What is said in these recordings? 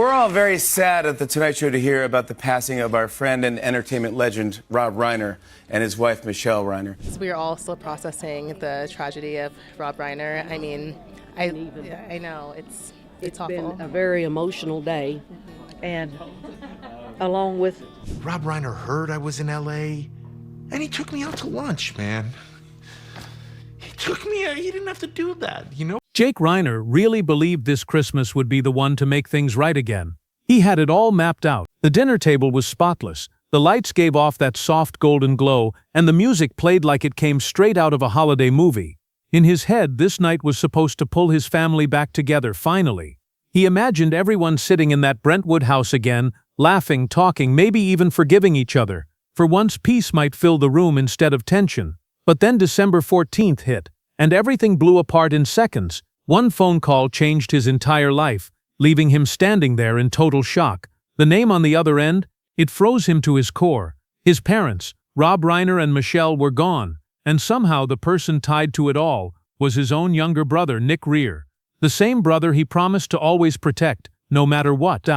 We're all very sad at the Tonight Show to hear about the passing of our friend and entertainment legend, Rob Reiner, and his wife, Michelle Reiner. We are all still processing the tragedy of Rob Reiner. I mean, I know, it's awful. Been a very emotional day, and along with... Rob Reiner heard I was in L.A., and he took me out to lunch, man. He took me out. He didn't have to do that, you know? Jake Reiner really believed this Christmas would be the one to make things right again. He had it all mapped out. The dinner table was spotless, the lights gave off that soft golden glow, and the music played like it came straight out of a holiday movie. In his head, this night was supposed to pull his family back together finally. He imagined everyone sitting in that Brentwood house again, laughing, talking, maybe even forgiving each other. For once, peace might fill the room instead of tension. But then December 14th hit, and everything blew apart in seconds. One phone call changed his entire life, leaving him standing there in total shock. The name on the other end? It froze him to his core. His parents, Rob Reiner and Michelle, were gone, and somehow the person tied to it all was his own younger brother, Nick Reiner. The same brother he promised to always protect, no matter what.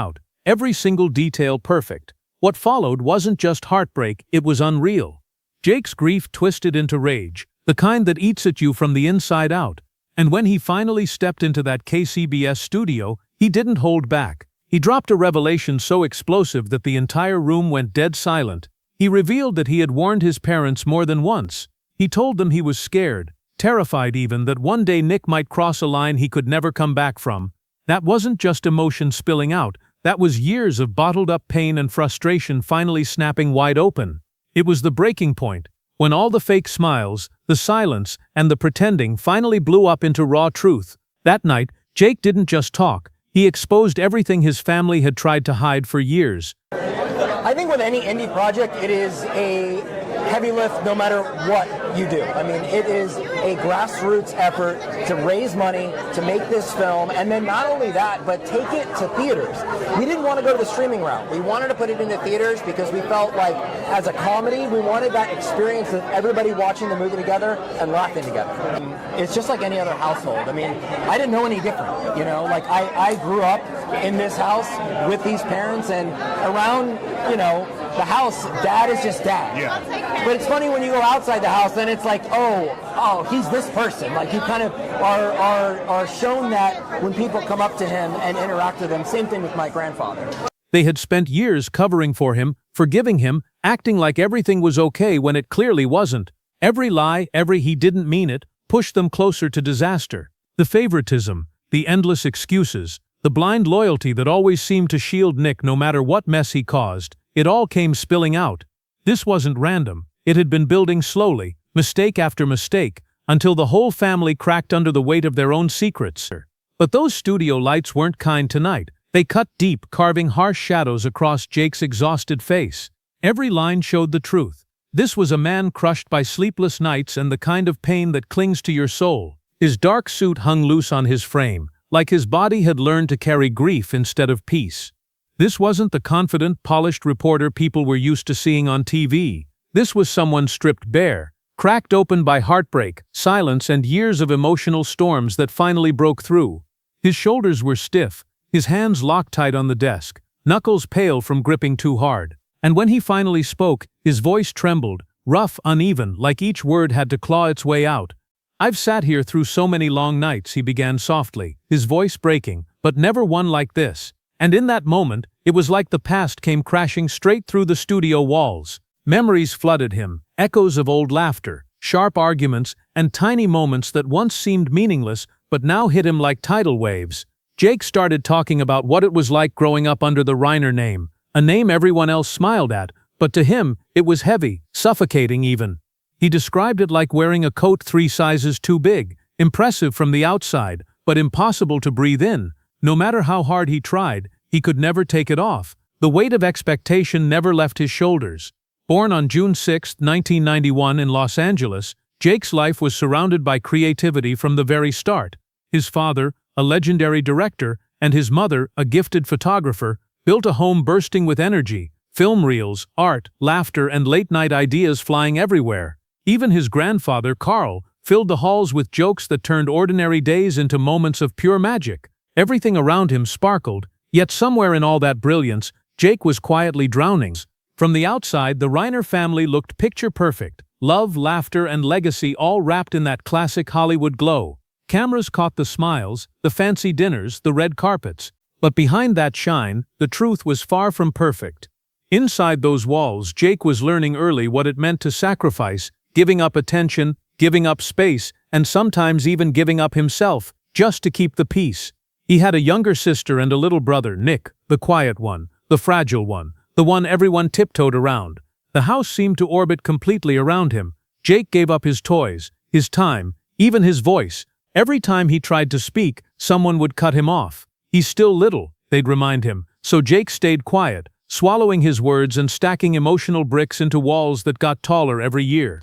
Every single detail perfect. What followed wasn't just heartbreak, it was unreal. Jake's grief twisted into rage, the kind that eats at you from the inside out. And when he finally stepped into that KCBS studio, he didn't hold back. He dropped a revelation so explosive that the entire room went dead silent. He revealed that he had warned his parents more than once. He told them he was scared, terrified even, that one day Nick might cross a line he could never come back from. That wasn't just emotion spilling out, that was years of bottled-up pain and frustration finally snapping wide open. It was the breaking point, when all the fake smiles, the silence, and the pretending finally blew up into raw truth. That night, Jake didn't just talk, he exposed everything his family had tried to hide for years. I think with any indie project, it is a heavy lift no matter what you do. I mean, it is a grassroots effort to raise money to make this film, and then not only that, but take it to theaters. We didn't want to go to the streaming route. We wanted to put it into theaters because we felt like, as a comedy, we wanted that experience of everybody watching the movie together and laughing together. It's just like any other household. I mean, I didn't know any different, you know? Like, I grew up in this house with these parents, and around, you know, the house, dad is just dad. Yeah. But it's funny when you go outside the house, then it's like, oh, he's this person. Like, you kind of are shown that when people come up to him and interact with him. Same thing with my grandfather. They had spent years covering for him, forgiving him, acting like everything was okay when it clearly wasn't. Every lie, every he didn't mean it, pushed them closer to disaster. The favoritism, the endless excuses, the blind loyalty that always seemed to shield Nick no matter what mess he caused, it all came spilling out. This wasn't random. It had been building slowly, mistake after mistake, until the whole family cracked under the weight of their own secrets. But those studio lights weren't kind tonight. They cut deep, carving harsh shadows across Jake's exhausted face. Every line showed the truth. This was a man crushed by sleepless nights and the kind of pain that clings to your soul. His dark suit hung loose on his frame, like his body had learned to carry grief instead of peace. This wasn't the confident, polished reporter people were used to seeing on TV. This was someone stripped bare, cracked open by heartbreak, silence, and years of emotional storms that finally broke through. His shoulders were stiff, his hands locked tight on the desk, knuckles pale from gripping too hard. And when he finally spoke, his voice trembled, rough, uneven, like each word had to claw its way out. "I've sat here through so many long nights," he began softly, his voice breaking, "but never one like this." And in that moment, it was like the past came crashing straight through the studio walls. Memories flooded him, echoes of old laughter, sharp arguments, and tiny moments that once seemed meaningless but now hit him like tidal waves. Jake started talking about what it was like growing up under the Reiner name, a name everyone else smiled at, but to him, it was heavy, suffocating even. He described it like wearing a coat 3 sizes too big, impressive from the outside, but impossible to breathe in. No matter how hard he tried, he could never take it off. The weight of expectation never left his shoulders. Born on June 6, 1991 in Los Angeles, Jake's life was surrounded by creativity from the very start. His father, a legendary director, and his mother, a gifted photographer, built a home bursting with energy, film reels, art, laughter, and late-night ideas flying everywhere. Even his grandfather, Carl, filled the halls with jokes that turned ordinary days into moments of pure magic. Everything around him sparkled, Yet somewhere in all that brilliance, Jake was quietly drowning. From the outside, the Reiner family looked picture perfect. Love, laughter, and legacy all wrapped in that classic Hollywood glow. Cameras caught the smiles, the fancy dinners, the red carpets. But behind that shine, the truth was far from perfect. Inside those walls, Jake was learning early what it meant to sacrifice, giving up attention, giving up space, and sometimes even giving up himself, just to keep the peace. He had a younger sister and a little brother, Nick, the quiet one, the fragile one, the one everyone tiptoed around. The house seemed to orbit completely around him. Jake gave up his toys, his time, even his voice. Every time he tried to speak, someone would cut him off. He's still little, they'd remind him, so Jake stayed quiet, swallowing his words and stacking emotional bricks into walls that got taller every year.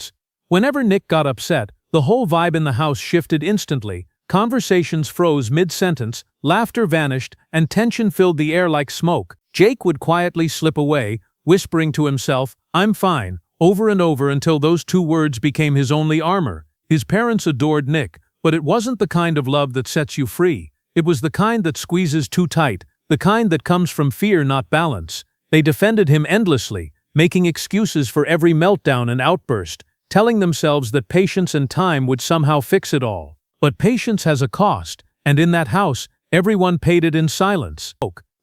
Whenever Nick got upset, the whole vibe in the house shifted instantly. Conversations froze mid-sentence, laughter vanished, and tension filled the air like smoke. Jake would quietly slip away, whispering to himself, "I'm fine," over and over until those two words became his only armor. His parents adored Nick, but it wasn't the kind of love that sets you free. It was the kind that squeezes too tight, the kind that comes from fear, not balance. They defended him endlessly, making excuses for every meltdown and outburst, telling themselves that patience and time would somehow fix it all. But patience has a cost, and in that house, everyone paid it in silence.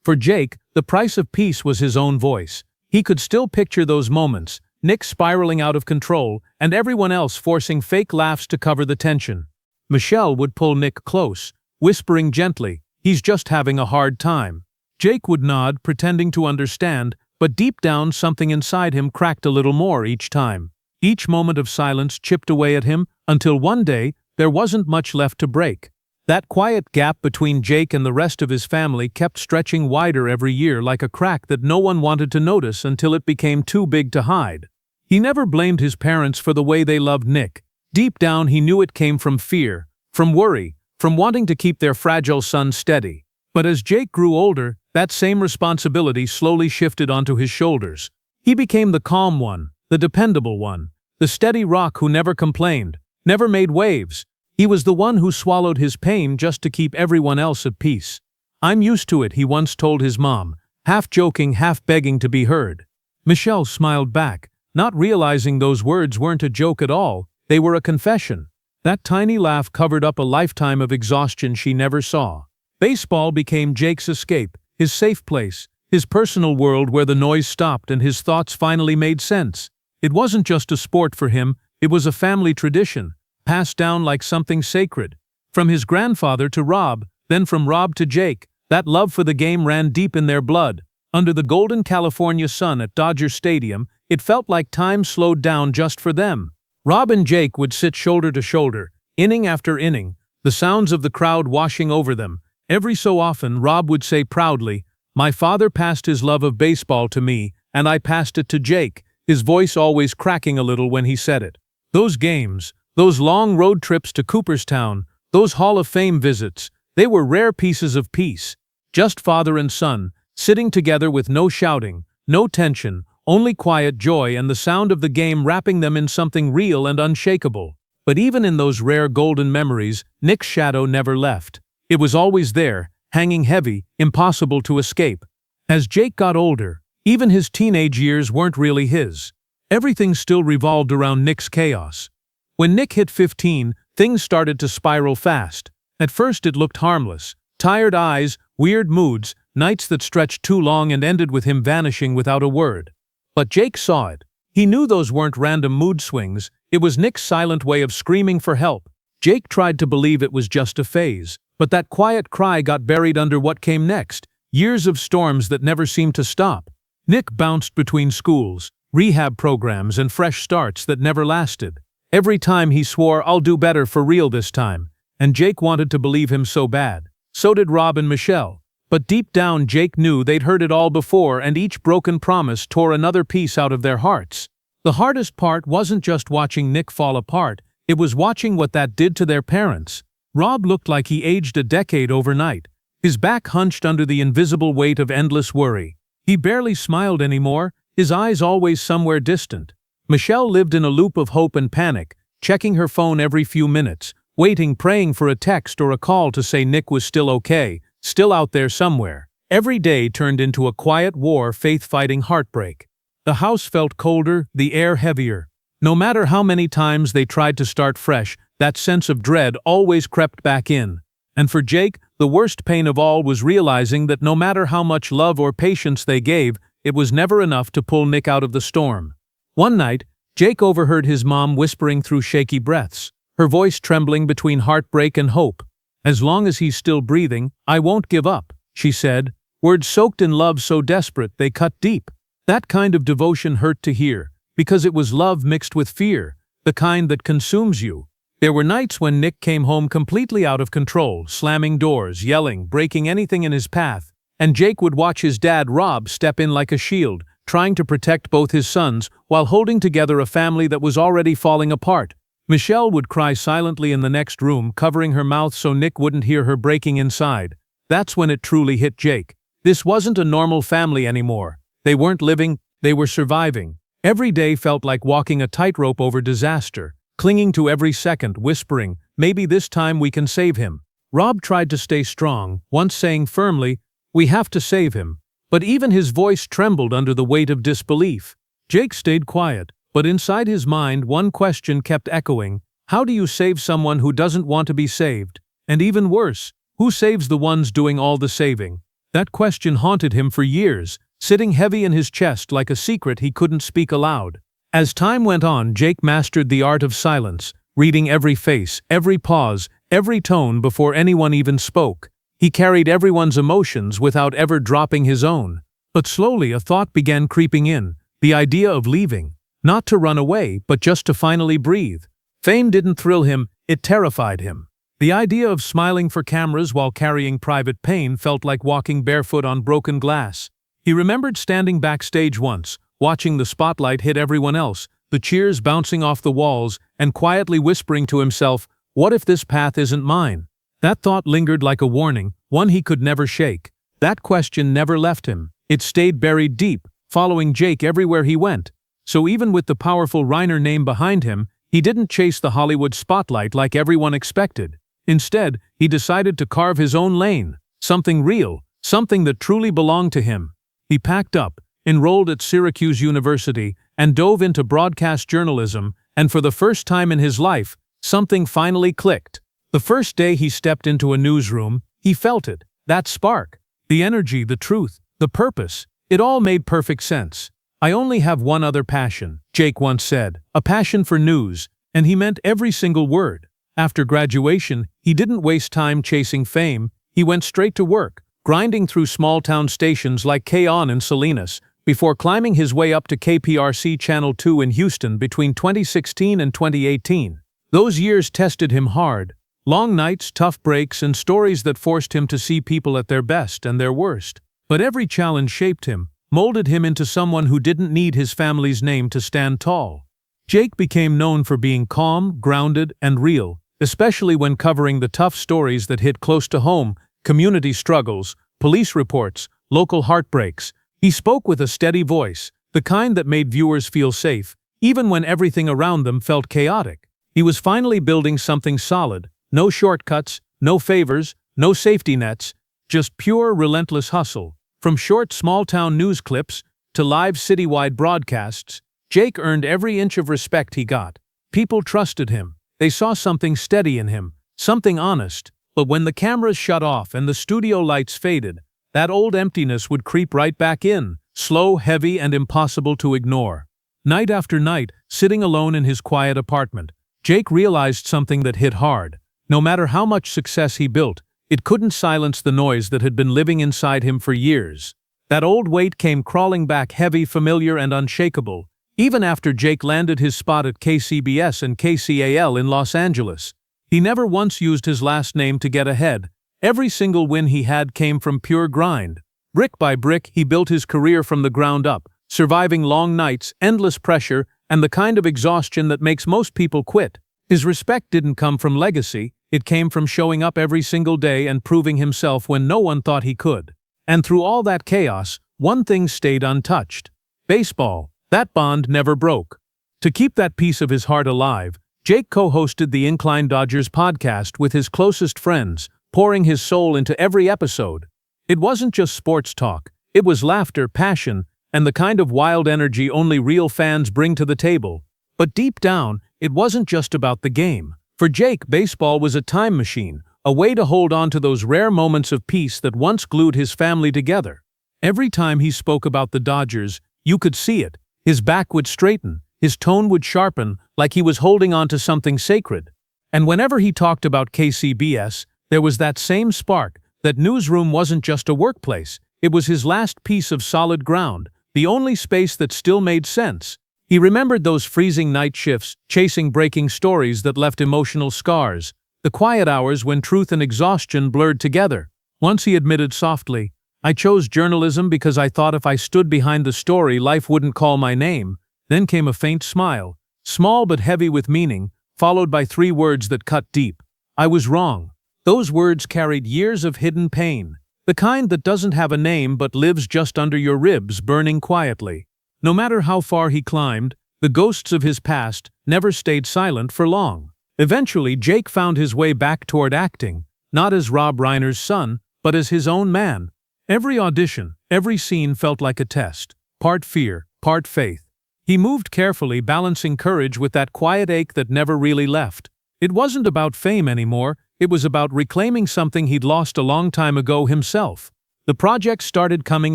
For Jake, the price of peace was his own voice. He could still picture those moments, Nick spiraling out of control, and everyone else forcing fake laughs to cover the tension. Michelle would pull Nick close, whispering gently, "He's just having a hard time." Jake would nod, pretending to understand, but deep down something inside him cracked a little more each time. Each moment of silence chipped away at him, until one day, there wasn't much left to break. That quiet gap between Jake and the rest of his family kept stretching wider every year like a crack that no one wanted to notice until it became too big to hide. He never blamed his parents for the way they loved Nick. Deep down he knew it came from fear, from worry, from wanting to keep their fragile son steady. But as Jake grew older, that same responsibility slowly shifted onto his shoulders. He became the calm one, the dependable one, the steady rock who never complained, never made waves. He was the one who swallowed his pain just to keep everyone else at peace. "I'm used to it," he once told his mom, half joking, half begging to be heard. Michelle smiled back, not realizing those words weren't a joke at all, they were a confession. That tiny laugh covered up a lifetime of exhaustion she never saw. Baseball became Jake's escape, his safe place, his personal world where the noise stopped and his thoughts finally made sense. It wasn't just a sport for him, it was a family tradition, passed down like something sacred. From his grandfather to Rob, then from Rob to Jake, that love for the game ran deep in their blood. Under the golden California sun at Dodger Stadium, it felt like time slowed down just for them. Rob and Jake would sit shoulder to shoulder, inning after inning, the sounds of the crowd washing over them. Every so often, Rob would say proudly, "My father passed his love of baseball to me, and I passed it to Jake," his voice always cracking a little when he said it. Those games, those long road trips to Cooperstown, those Hall of Fame visits, they were rare pieces of peace. Just father and son, sitting together with no shouting, no tension, only quiet joy and the sound of the game wrapping them in something real and unshakable. But even in those rare golden memories, Nick's shadow never left. It was always there, hanging heavy, impossible to escape. As Jake got older, even his teenage years weren't really his. Everything still revolved around Nick's chaos. When Nick hit 15, things started to spiral fast. At first it looked harmless. Tired eyes, weird moods, nights that stretched too long and ended with him vanishing without a word. But Jake saw it. He knew those weren't random mood swings, it was Nick's silent way of screaming for help. Jake tried to believe it was just a phase, but that quiet cry got buried under what came next, years of storms that never seemed to stop. Nick bounced between schools, rehab programs, and fresh starts that never lasted. Every time he swore, "I'll do better for real this time," and Jake wanted to believe him so bad. So did Rob and Michelle. But deep down Jake knew they'd heard it all before, and each broken promise tore another piece out of their hearts. The hardest part wasn't just watching Nick fall apart, it was watching what that did to their parents. Rob looked like he aged a decade overnight. His back hunched under the invisible weight of endless worry. He barely smiled anymore, his eyes always somewhere distant. Michelle lived in a loop of hope and panic, checking her phone every few minutes, waiting, praying for a text or a call to say Nick was still okay, still out there somewhere. Every day turned into a quiet war, faith-fighting heartbreak. The house felt colder, the air heavier. No matter how many times they tried to start fresh, that sense of dread always crept back in. And for Jake, the worst pain of all was realizing that no matter how much love or patience they gave, it was never enough to pull Nick out of the storm. One night, Jake overheard his mom whispering through shaky breaths, her voice trembling between heartbreak and hope. "As long as he's still breathing, I won't give up," she said, words soaked in love so desperate they cut deep. That kind of devotion hurt to hear, because it was love mixed with fear, the kind that consumes you. There were nights when Nick came home completely out of control, slamming doors, yelling, breaking anything in his path, and Jake would watch his dad Rob step in like a shield, trying to protect both his sons while holding together a family that was already falling apart. Michelle would cry silently in the next room, covering her mouth so Nick wouldn't hear her breaking inside. That's when it truly hit Jake. This wasn't a normal family anymore. They weren't living, they were surviving. Every day felt like walking a tightrope over disaster, clinging to every second, whispering, "Maybe this time we can save him." Rob tried to stay strong, once saying firmly, "We have to save him." But even his voice trembled under the weight of disbelief. Jake stayed quiet, but inside his mind one question kept echoing: how do you save someone who doesn't want to be saved? And even worse, who saves the ones doing all the saving? That question haunted him for years, sitting heavy in his chest like a secret he couldn't speak aloud. As time went on, Jake mastered the art of silence, reading every face, every pause, every tone before anyone even spoke. He carried everyone's emotions without ever dropping his own. But slowly a thought began creeping in, the idea of leaving. Not to run away, but just to finally breathe. Fame didn't thrill him, it terrified him. The idea of smiling for cameras while carrying private pain felt like walking barefoot on broken glass. He remembered standing backstage once, watching the spotlight hit everyone else, the cheers bouncing off the walls, and quietly whispering to himself, "What if this path isn't mine?" That thought lingered like a warning, one he could never shake. That question never left him. It stayed buried deep, following Jake everywhere he went. So even with the powerful Reiner name behind him, he didn't chase the Hollywood spotlight like everyone expected. Instead, he decided to carve his own lane, something real, something that truly belonged to him. He packed up, enrolled at Syracuse University, and dove into broadcast journalism, and for the first time in his life, something finally clicked. The first day he stepped into a newsroom, he felt it, that spark. The energy, the truth, the purpose, it all made perfect sense. "I only have one other passion," Jake once said, "a passion for news," and he meant every single word. After graduation, he didn't waste time chasing fame, he went straight to work, grinding through small-town stations like K-On and Salinas, before climbing his way up to KPRC Channel 2 in Houston between 2016 and 2018. Those years tested him hard. Long nights, tough breaks, and stories that forced him to see people at their best and their worst. But every challenge shaped him, molded him into someone who didn't need his family's name to stand tall. Jake became known for being calm, grounded, and real, especially when covering the tough stories that hit close to home, community struggles, police reports, local heartbreaks. He spoke with a steady voice, the kind that made viewers feel safe, even when everything around them felt chaotic. He was finally building something solid, no shortcuts, no favors, no safety nets, just pure, relentless hustle. From short small-town news clips to live citywide broadcasts, Jake earned every inch of respect he got. People trusted him. They saw something steady in him, something honest. But when the cameras shut off and the studio lights faded, that old emptiness would creep right back in, slow, heavy, and impossible to ignore. Night after night, sitting alone in his quiet apartment, Jake realized something that hit hard. No matter how much success he built, it couldn't silence the noise that had been living inside him for years. That old weight came crawling back heavy, familiar, and unshakable, even after Jake landed his spot at KCBS and KCAL in Los Angeles. He never once used his last name to get ahead. Every single win he had came from pure grind. Brick by brick, he built his career from the ground up, surviving long nights, endless pressure, and the kind of exhaustion that makes most people quit. His respect didn't come from legacy, it came from showing up every single day and proving himself when no one thought he could. And through all that chaos, one thing stayed untouched: baseball. That bond never broke. To keep that piece of his heart alive, Jake co-hosted the Incline Dodgers podcast with his closest friends, pouring his soul into every episode. It wasn't just sports talk. It was laughter, passion, and the kind of wild energy only real fans bring to the table. But deep down, it wasn't just about the game. For Jake, baseball was a time machine, a way to hold on to those rare moments of peace that once glued his family together. Every time he spoke about the Dodgers, you could see it. His back would straighten, his tone would sharpen, like he was holding on to something sacred. And whenever he talked about KCBS, there was that same spark. That newsroom wasn't just a workplace, it was his last piece of solid ground, the only space that still made sense. He remembered those freezing night shifts, chasing breaking stories that left emotional scars, the quiet hours when truth and exhaustion blurred together. Once he admitted softly, "I chose journalism because I thought if I stood behind the story, life wouldn't call my name." Then came a faint smile, small but heavy with meaning, followed by 3 words that cut deep. "I was wrong." Those words carried years of hidden pain, the kind that doesn't have a name but lives just under your ribs, burning quietly. No matter how far he climbed, the ghosts of his past never stayed silent for long. Eventually, Jake found his way back toward acting, not as Rob Reiner's son, but as his own man. Every audition, every scene felt like a test, part fear, part faith. He moved carefully, balancing courage with that quiet ache that never really left. It wasn't about fame anymore. It was about reclaiming something he'd lost a long time ago himself. The projects started coming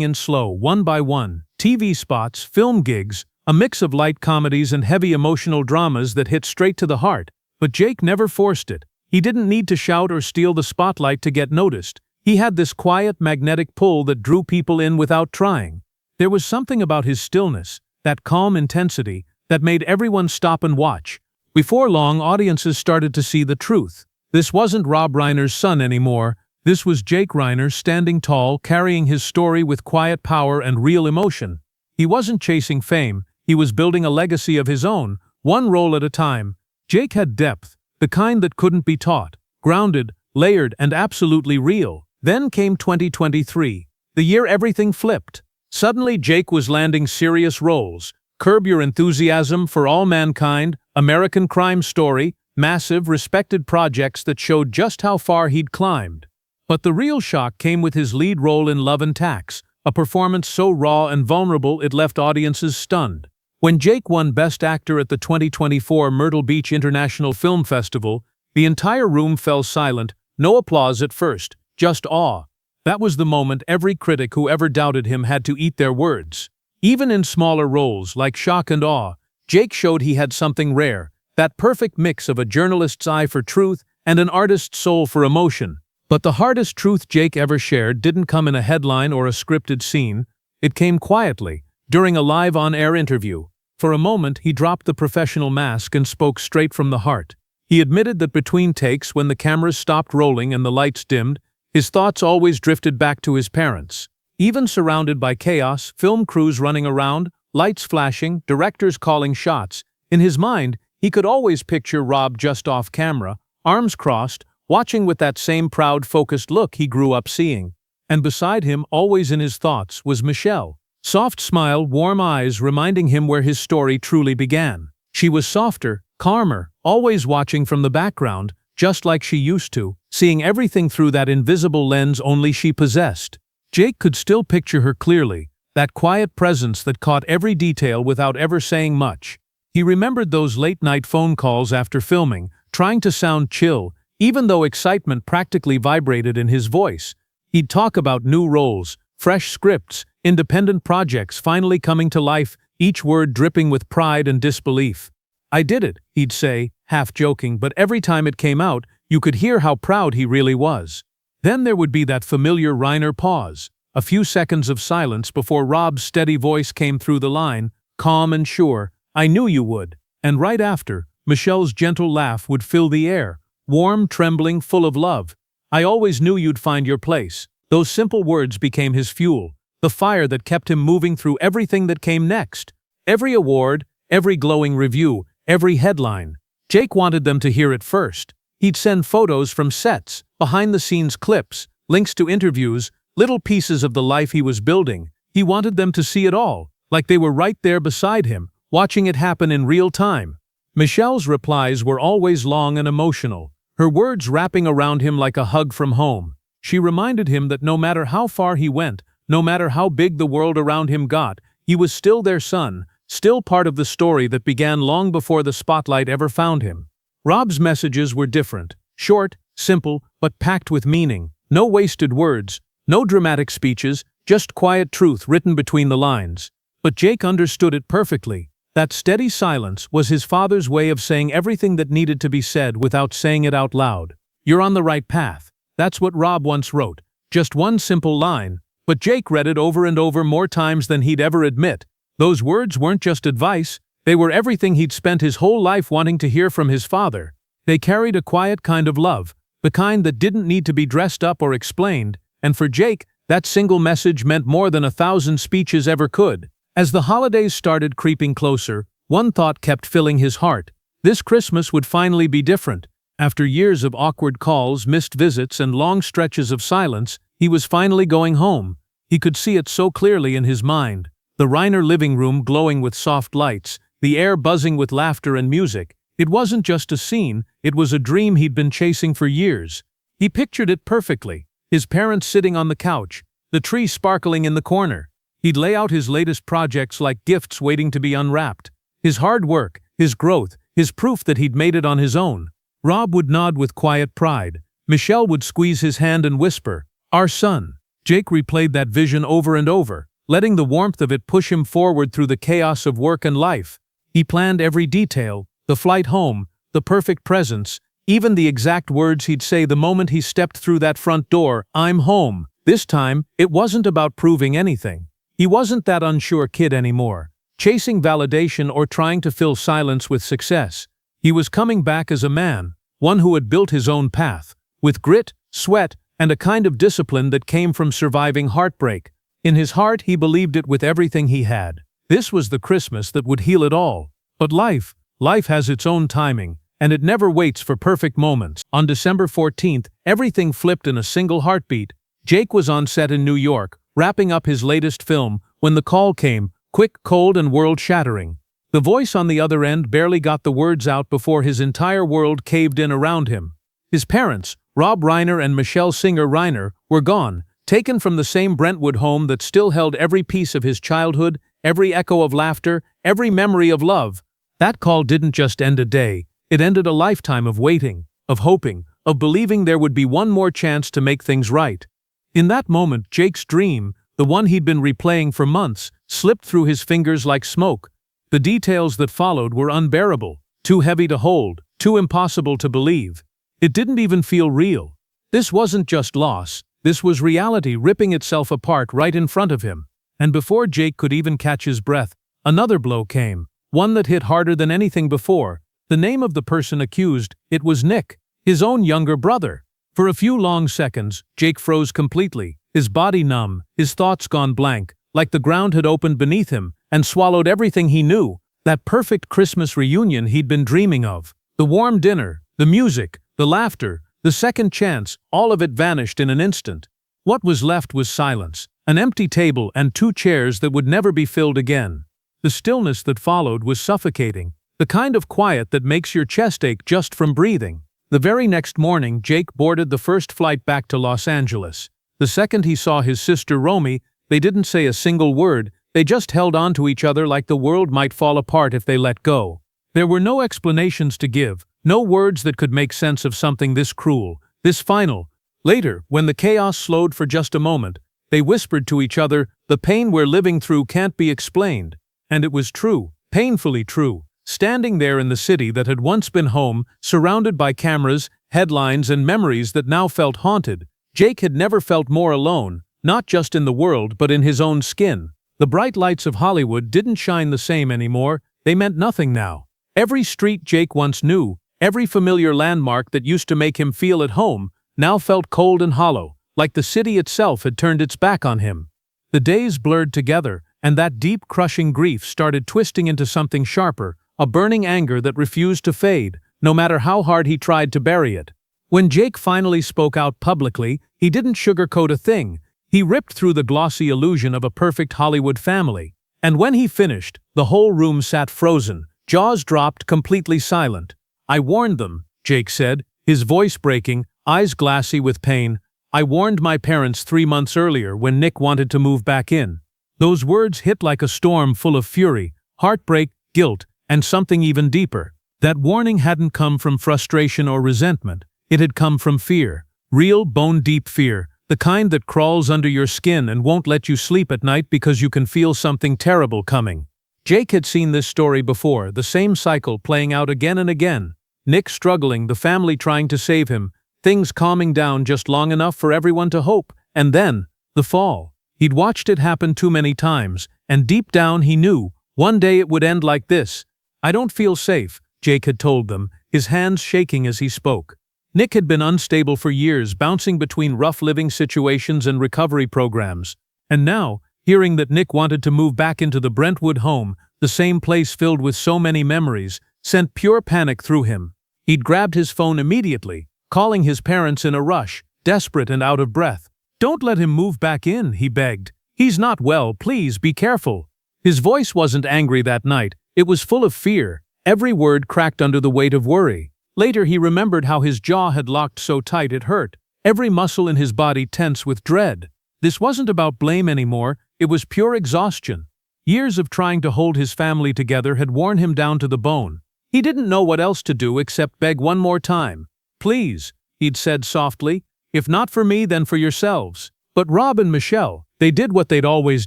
in slow, one by one. TV spots, film gigs, a mix of light comedies and heavy emotional dramas that hit straight to the heart. But Jake never forced it. He didn't need to shout or steal the spotlight to get noticed. He had this quiet, magnetic pull that drew people in without trying. There was something about his stillness, that calm intensity, that made everyone stop and watch. Before long, audiences started to see the truth. This wasn't Rob Reiner's son anymore. This was Jake Reiner, standing tall, carrying his story with quiet power and real emotion. He wasn't chasing fame. He was building a legacy of his own, one role at a time. Jake had depth, the kind that couldn't be taught, grounded, layered, and absolutely real. Then came 2023, the year everything flipped. Suddenly, Jake was landing serious roles. Curb Your Enthusiasm, For All Mankind, American Crime Story, massive, respected projects that showed just how far he'd climbed. But the real shock came with his lead role in Love and Tax, a performance so raw and vulnerable it left audiences stunned. When Jake won Best Actor at the 2024 Myrtle Beach International Film Festival, the entire room fell silent, no applause at first, just awe. That was the moment every critic who ever doubted him had to eat their words. Even in smaller roles like shock and awe, Jake showed he had something rare, that perfect mix of a journalist's eye for truth and an artist's soul for emotion. But the hardest truth Jake ever shared didn't come in a headline or a scripted scene. It came quietly, during a live on-air interview. For a moment, he dropped the professional mask and spoke straight from the heart. He admitted that between takes, when the cameras stopped rolling and the lights dimmed, his thoughts always drifted back to his parents. Even surrounded by chaos, film crews running around, lights flashing, directors calling shots, in his mind, he could always picture Rob just off camera, arms crossed, watching with that same proud, focused look he grew up seeing. And beside him, always in his thoughts, was Michelle. Soft smile, warm eyes, reminding him where his story truly began. She was softer, calmer, always watching from the background, just like she used to, seeing everything through that invisible lens only she possessed. Jake could still picture her clearly, that quiet presence that caught every detail without ever saying much. He remembered those late-night phone calls after filming, trying to sound chill, even though excitement practically vibrated in his voice. He'd talk about new roles, fresh scripts, independent projects finally coming to life, each word dripping with pride and disbelief. "I did it," he'd say, half joking, but every time it came out, you could hear how proud he really was. Then there would be that familiar Reiner pause, a few seconds of silence before Rob's steady voice came through the line, calm and sure, "I knew you would." And right after, Michelle's gentle laugh would fill the air, warm, trembling, full of love. "I always knew you'd find your place." Those simple words became his fuel, the fire that kept him moving through everything that came next. Every award, every glowing review, every headline. Jake wanted them to hear it first. He'd send photos from sets, behind-the-scenes clips, links to interviews, little pieces of the life he was building. He wanted them to see it all, like they were right there beside him, watching it happen in real time. Michelle's replies were always long and emotional, her words wrapping around him like a hug from home. She reminded him that no matter how far he went, no matter how big the world around him got, he was still their son, still part of the story that began long before the spotlight ever found him. Rob's messages were different, short, simple, but packed with meaning. No wasted words, no dramatic speeches, just quiet truth written between the lines. But Jake understood it perfectly. That steady silence was his father's way of saying everything that needed to be said without saying it out loud. You're on the right path. That's what Rob once wrote. Just one simple line. But Jake read it over and over more times than he'd ever admit. Those words weren't just advice, they were everything he'd spent his whole life wanting to hear from his father. They carried a quiet kind of love, the kind that didn't need to be dressed up or explained, and for Jake, that single message meant more than 1,000 speeches ever could. As the holidays started creeping closer, one thought kept filling his heart. This Christmas would finally be different. After years of awkward calls, missed visits, and long stretches of silence, he was finally going home. He could see it so clearly in his mind. The Reiner living room glowing with soft lights, the air buzzing with laughter and music. It wasn't just a scene, it was a dream he'd been chasing for years. He pictured it perfectly. His parents sitting on the couch, the tree sparkling in the corner. He'd lay out his latest projects like gifts waiting to be unwrapped. His hard work, his growth, his proof that he'd made it on his own. Rob would nod with quiet pride. Michelle would squeeze his hand and whisper, "Our son." Jake replayed that vision over and over, letting the warmth of it push him forward through the chaos of work and life. He planned every detail, the flight home, the perfect presents, even the exact words he'd say the moment he stepped through that front door, "I'm home." This time, it wasn't about proving anything. He wasn't that unsure kid anymore, chasing validation or trying to fill silence with success. He was coming back as a man, one who had built his own path, with grit, sweat, and a kind of discipline that came from surviving heartbreak. In his heart, he believed it with everything he had. This was the Christmas that would heal it all. But life has its own timing, and it never waits for perfect moments. On December 14th, everything flipped in a single heartbeat. Jake was on set in New York, wrapping up his latest film, when the call came, quick, cold, and world-shattering. The voice on the other end barely got the words out before his entire world caved in around him. His parents, Rob Reiner and Michelle Reiner, were gone, taken from the same Brentwood home that still held every piece of his childhood, every echo of laughter, every memory of love. That call didn't just end a day, it ended a lifetime of waiting, of hoping, of believing there would be one more chance to make things right. In that moment, Jake's dream, the one he'd been replaying for months, slipped through his fingers like smoke. The details that followed were unbearable, too heavy to hold, too impossible to believe. It didn't even feel real. This wasn't just loss, this was reality ripping itself apart right in front of him. And before Jake could even catch his breath, another blow came, one that hit harder than anything before. The name of the person accused, it was Nick, his own younger brother. For a few long seconds, Jake froze completely, his body numb, his thoughts gone blank, like the ground had opened beneath him and swallowed everything he knew, that perfect Christmas reunion he'd been dreaming of. The warm dinner, the music, the laughter, the second chance, all of it vanished in an instant. What was left was silence, an empty table and 2 chairs that would never be filled again. The stillness that followed was suffocating, the kind of quiet that makes your chest ache just from breathing. The very next morning, Jake boarded the first flight back to Los Angeles. The second he saw his sister Romy, they didn't say a single word, they just held on to each other like the world might fall apart if they let go. There were no explanations to give, no words that could make sense of something this cruel, this final. Later, when the chaos slowed for just a moment, they whispered to each other, "The pain we're living through can't be explained." And it was true, painfully true. Standing there in the city that had once been home, surrounded by cameras, headlines, and memories that now felt haunted, Jake had never felt more alone, not just in the world but in his own skin. The bright lights of Hollywood didn't shine the same anymore, they meant nothing now. Every street Jake once knew, every familiar landmark that used to make him feel at home, now felt cold and hollow, like the city itself had turned its back on him. The days blurred together, and that deep, crushing grief started twisting into something sharper, a burning anger that refused to fade, no matter how hard he tried to bury it. When Jake finally spoke out publicly, he didn't sugarcoat a thing. He ripped through the glossy illusion of a perfect Hollywood family. And when he finished, the whole room sat frozen, jaws dropped, completely silent. "I warned them," Jake said, his voice breaking, eyes glassy with pain. I warned my parents 3 months earlier when Nick wanted to move back in. Those words hit like a storm full of fury, heartbreak, guilt, and something even deeper. That warning hadn't come from frustration or resentment. It had come from fear. Real, bone-deep fear. The kind that crawls under your skin and won't let you sleep at night because you can feel something terrible coming. Jake had seen this story before, the same cycle playing out again and again. Nick struggling, the family trying to save him, things calming down just long enough for everyone to hope, and then, the fall. He'd watched it happen too many times, and deep down he knew, one day it would end like this. "I don't feel safe," Jake had told them, his hands shaking as he spoke. Nick had been unstable for years, bouncing between rough living situations and recovery programs. And now, hearing that Nick wanted to move back into the Brentwood home, the same place filled with so many memories, sent pure panic through him. He'd grabbed his phone immediately, calling his parents in a rush, desperate and out of breath. "Don't let him move back in," he begged. "He's not well, please be careful." His voice wasn't angry that night, it was full of fear, every word cracked under the weight of worry. Later he remembered how his jaw had locked so tight it hurt, every muscle in his body tense with dread. This wasn't about blame anymore, it was pure exhaustion. Years of trying to hold his family together had worn him down to the bone. He didn't know what else to do except beg one more time. "Please," he'd said softly, "if not for me, then for yourselves." But Rob and Michelle, they did what they'd always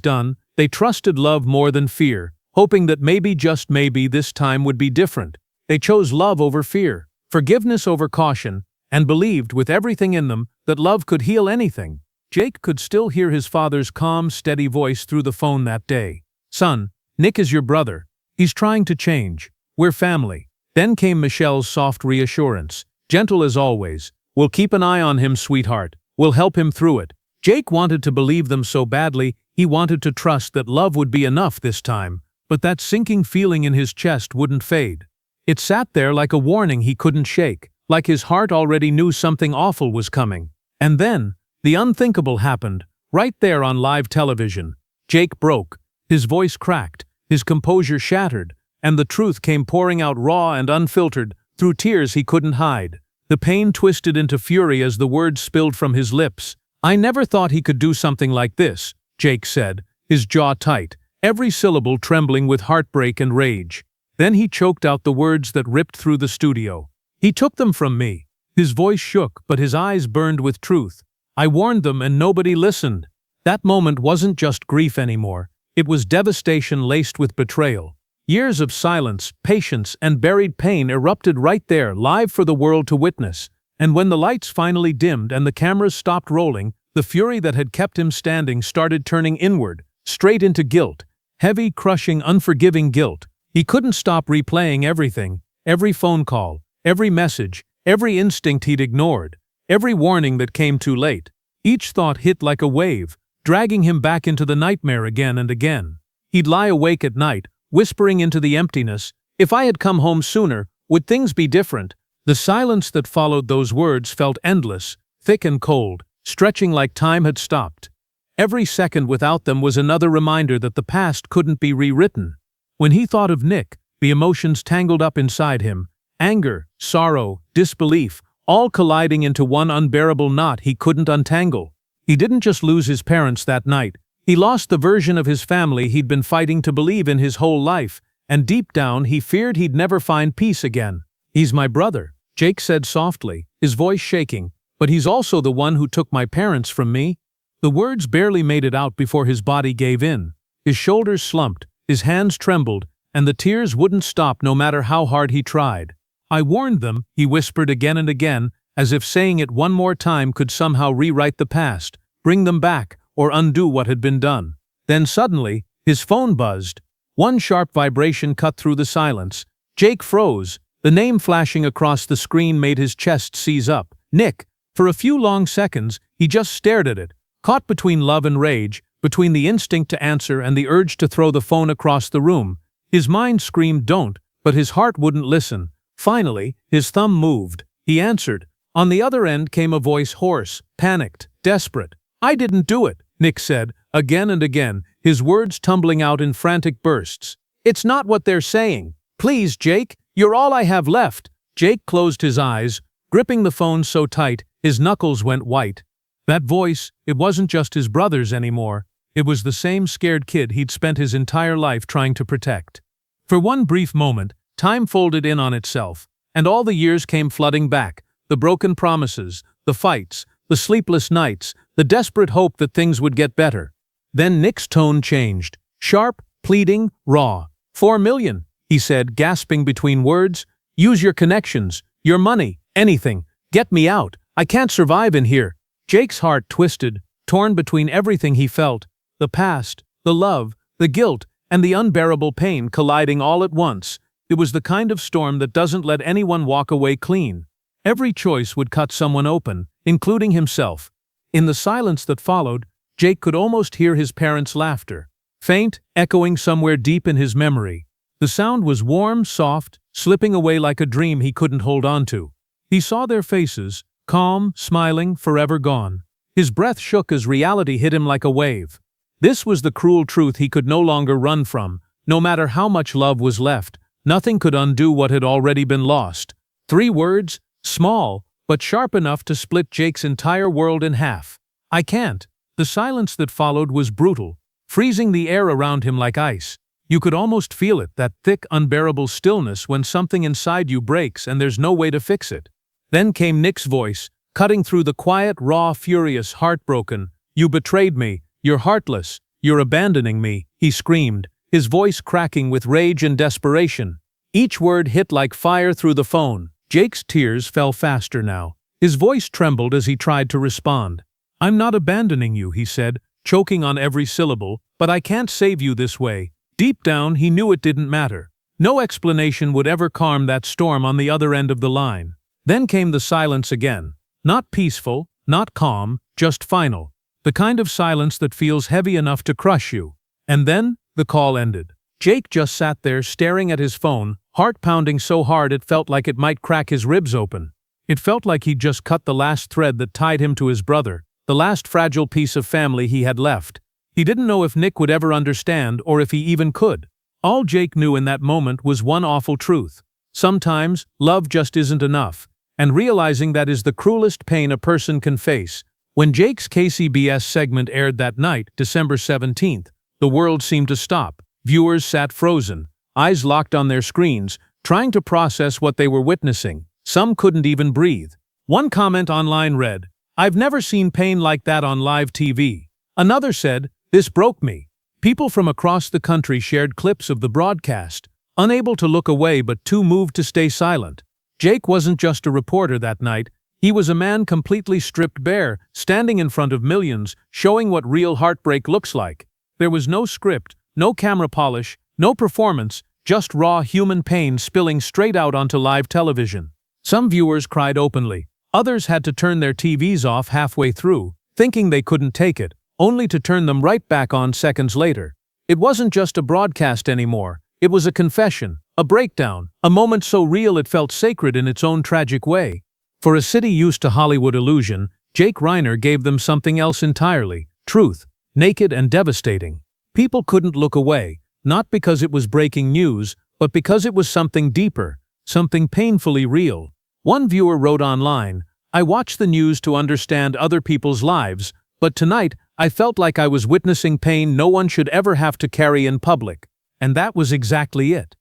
done, they trusted love more than fear, hoping that maybe, just maybe, this time would be different. They chose love over fear, forgiveness over caution, and believed with everything in them that love could heal anything. Jake could still hear his father's calm, steady voice through the phone that day. "Son, Nick is your brother. He's trying to change. We're family." Then came Michelle's soft reassurance, gentle as always. "We'll keep an eye on him, sweetheart. We'll help him through it." Jake wanted to believe them so badly, he wanted to trust that love would be enough this time, but that sinking feeling in his chest wouldn't fade. It sat there like a warning he couldn't shake, like his heart already knew something awful was coming. And then, the unthinkable happened, right there on live television. Jake broke, his voice cracked, his composure shattered, and the truth came pouring out raw and unfiltered, through tears he couldn't hide. The pain twisted into fury as the words spilled from his lips. "I never thought he could do something like this," Jake said, his jaw tight, every syllable trembling with heartbreak and rage. Then he choked out the words that ripped through the studio. "He took them from me." His voice shook, but his eyes burned with truth. "I warned them and nobody listened." That moment wasn't just grief anymore. It was devastation laced with betrayal. Years of silence, patience, and buried pain erupted right there, live for the world to witness. And when the lights finally dimmed and the cameras stopped rolling, the fury that had kept him standing started turning inward, straight into guilt. Heavy, crushing, unforgiving guilt. He couldn't stop replaying everything, every phone call, every message, every instinct he'd ignored, every warning that came too late. Each thought hit like a wave, dragging him back into the nightmare again and again. He'd lie awake at night, whispering into the emptiness, "If I had come home sooner, would things be different?" The silence that followed those words felt endless, thick and cold, stretching like time had stopped. Every second without them was another reminder that the past couldn't be rewritten. When he thought of Nick, the emotions tangled up inside him, anger, sorrow, disbelief, all colliding into one unbearable knot he couldn't untangle. He didn't just lose his parents that night, he lost the version of his family he'd been fighting to believe in his whole life, and deep down he feared he'd never find peace again. "He's my brother," Jake said softly, his voice shaking, "but he's also the one who took my parents from me." The words barely made it out before his body gave in. His shoulders slumped, his hands trembled, and the tears wouldn't stop no matter how hard he tried. "I warned them," he whispered again and again, as if saying it one more time could somehow rewrite the past, bring them back, or undo what had been done. Then suddenly, his phone buzzed. One sharp vibration cut through the silence. Jake froze. The name flashing across the screen made his chest seize up. Nick. For a few long seconds, he just stared at it, caught between love and rage, between the instinct to answer and the urge to throw the phone across the room. His mind screamed don't, but his heart wouldn't listen. Finally, his thumb moved. He answered. On the other end came a voice hoarse, panicked, desperate. "I didn't do it," Nick said, again and again, his words tumbling out in frantic bursts. "It's not what they're saying. Please, Jake, you're all I have left." Jake closed his eyes, gripping the phone so tight, his knuckles went white. That voice, it wasn't just his brother's anymore. It was the same scared kid he'd spent his entire life trying to protect. For one brief moment, time folded in on itself, and all the years came flooding back. The broken promises, the fights, the sleepless nights, the desperate hope that things would get better. Then Nick's tone changed. Sharp, pleading, raw. $4 million, he said, gasping between words. Use your connections, your money, anything. Get me out. I can't survive in here. Jake's heart twisted, torn between everything he felt. The past, the love, the guilt, and the unbearable pain colliding all at once. It was the kind of storm that doesn't let anyone walk away clean. Every choice would cut someone open, including himself. In the silence that followed, Jake could almost hear his parents' laughter, faint, echoing somewhere deep in his memory. The sound was warm, soft, slipping away like a dream he couldn't hold on to. He saw their faces, calm, smiling, forever gone. His breath shook as reality hit him like a wave. This was the cruel truth he could no longer run from. No matter how much love was left, nothing could undo what had already been lost. 3 words, small, but sharp enough to split Jake's entire world in half. I can't. The silence that followed was brutal, freezing the air around him like ice. You could almost feel it, that thick, unbearable stillness when something inside you breaks and there's no way to fix it. Then came Nick's voice, cutting through the quiet, raw, furious, heartbroken. You betrayed me. You're heartless. You're abandoning me, he screamed, his voice cracking with rage and desperation. Each word hit like fire through the phone. Jake's tears fell faster now. His voice trembled as he tried to respond. I'm not abandoning you, he said, choking on every syllable, but I can't save you this way. Deep down, he knew it didn't matter. No explanation would ever calm that storm on the other end of the line. Then came the silence again. Not peaceful, not calm, just final. The kind of silence that feels heavy enough to crush you. And then, the call ended. Jake just sat there staring at his phone, heart pounding so hard it felt like it might crack his ribs open. It felt like he'd just cut the last thread that tied him to his brother, the last fragile piece of family he had left. He didn't know if Nick would ever understand or if he even could. All Jake knew in that moment was one awful truth. Sometimes, love just isn't enough. And realizing that is the cruelest pain a person can face. When Jake's KCBS segment aired that night, December 17th, the world seemed to stop. Viewers sat frozen, eyes locked on their screens, trying to process what they were witnessing. Some couldn't even breathe. One comment online read, "I've never seen pain like that on live TV." Another said, "This broke me." People from across the country shared clips of the broadcast, unable to look away but too moved to stay silent. Jake wasn't just a reporter that night. He was a man completely stripped bare, standing in front of millions, showing what real heartbreak looks like. There was no script, no camera polish, no performance, just raw human pain spilling straight out onto live television. Some viewers cried openly. Others had to turn their TVs off halfway through, thinking they couldn't take it, only to turn them right back on seconds later. It wasn't just a broadcast anymore. It was a confession, a breakdown, a moment so real it felt sacred in its own tragic way. For a city used to Hollywood illusion, Jake Reiner gave them something else entirely, truth, naked and devastating. People couldn't look away, not because it was breaking news, but because it was something deeper, something painfully real. One viewer wrote online, "I watch the news to understand other people's lives, but tonight I felt like I was witnessing pain no one should ever have to carry in public." And that was exactly it.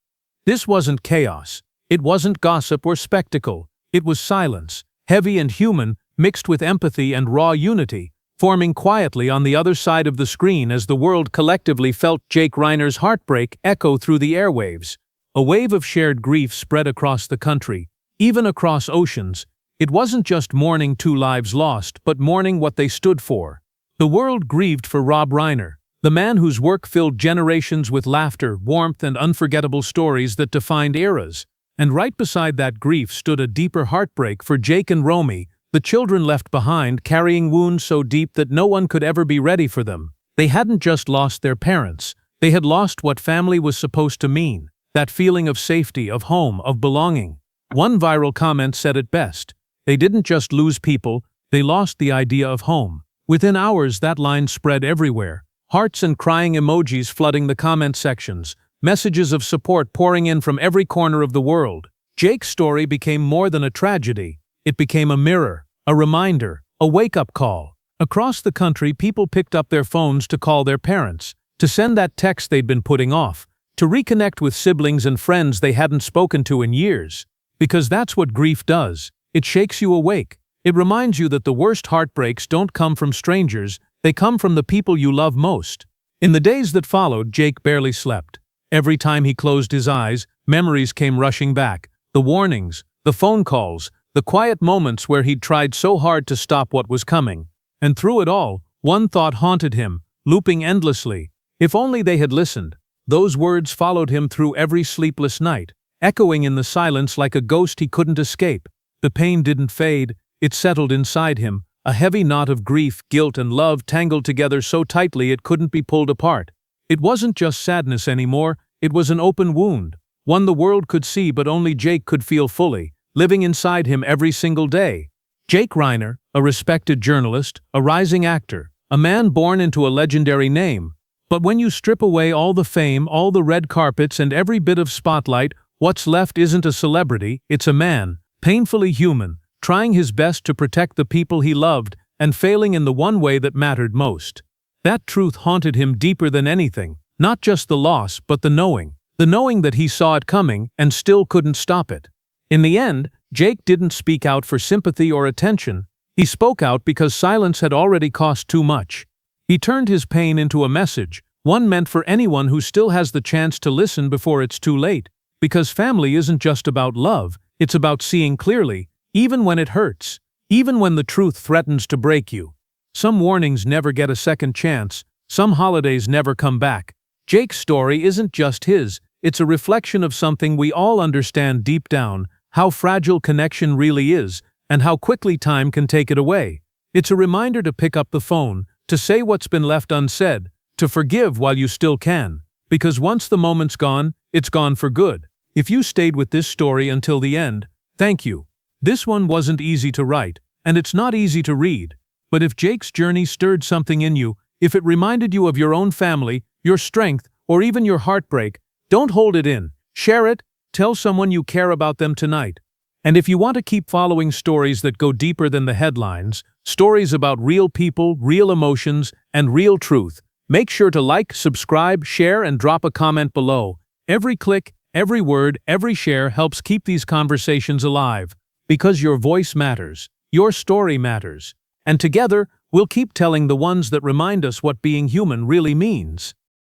This wasn't chaos. It wasn't gossip or spectacle. It was silence, heavy and human, mixed with empathy and raw unity, forming quietly on the other side of the screen as the world collectively felt Jake Reiner's heartbreak echo through the airwaves. A wave of shared grief spread across the country, even across oceans. It wasn't just mourning 2 lives lost, but mourning what they stood for. The world grieved for Rob Reiner, the man whose work filled generations with laughter, warmth, and unforgettable stories that defined eras. And right beside that grief stood a deeper heartbreak for Jake and Romy, the children left behind carrying wounds so deep that no one could ever be ready for them. They hadn't just lost their parents, they had lost what family was supposed to mean, that feeling of safety, of home, of belonging. One viral comment said it best. They didn't just lose people, they lost the idea of home. Within hours, that line spread everywhere. Hearts and crying emojis flooding the comment sections, messages of support pouring in from every corner of the world. Jake's story became more than a tragedy. It became a mirror, a reminder, a wake-up call. Across the country, people picked up their phones to call their parents, to send that text they'd been putting off, to reconnect with siblings and friends they hadn't spoken to in years. Because that's what grief does. It shakes you awake. It reminds you that the worst heartbreaks don't come from strangers, they come from the people you love most. In the days that followed, Jake barely slept. Every time he closed his eyes, memories came rushing back. The warnings, the phone calls, the quiet moments where he'd tried so hard to stop what was coming. And through it all, one thought haunted him, looping endlessly. If only they had listened. Those words followed him through every sleepless night, echoing in the silence like a ghost he couldn't escape. The pain didn't fade, it settled inside him, a heavy knot of grief, guilt, and love tangled together so tightly it couldn't be pulled apart. It wasn't just sadness anymore, it was an open wound, one the world could see but only Jake could feel fully, living inside him every single day. Jake Reiner, a respected journalist, a rising actor, a man born into a legendary name. But when you strip away all the fame, all the red carpets, and every bit of spotlight, what's left isn't a celebrity, it's a man, painfully human, trying his best to protect the people he loved and failing in the one way that mattered most. That truth haunted him deeper than anything, not just the loss but the knowing that he saw it coming and still couldn't stop it. In the end, Jake didn't speak out for sympathy or attention, he spoke out because silence had already cost too much. He turned his pain into a message, one meant for anyone who still has the chance to listen before it's too late. Because family isn't just about love, it's about seeing clearly, even when it hurts, even when the truth threatens to break you. Some warnings never get a second chance, some holidays never come back. Jake's story isn't just his, it's a reflection of something we all understand deep down, how fragile connection really is, and how quickly time can take it away. It's a reminder to pick up the phone, to say what's been left unsaid, to forgive while you still can. Because once the moment's gone, it's gone for good. If you stayed with this story until the end, thank you. This one wasn't easy to write, and it's not easy to read. But if Jake's journey stirred something in you, if it reminded you of your own family, your strength, or even your heartbreak, don't hold it in. Share it, tell someone you care about them tonight. And if you want to keep following stories that go deeper than the headlines, stories about real people, real emotions, and real truth, make sure to like, subscribe, share, and drop a comment below. Every click, every word, every share helps keep these conversations alive. Because your voice matters, your story matters. And together, we'll keep telling the ones that remind us what being human really means.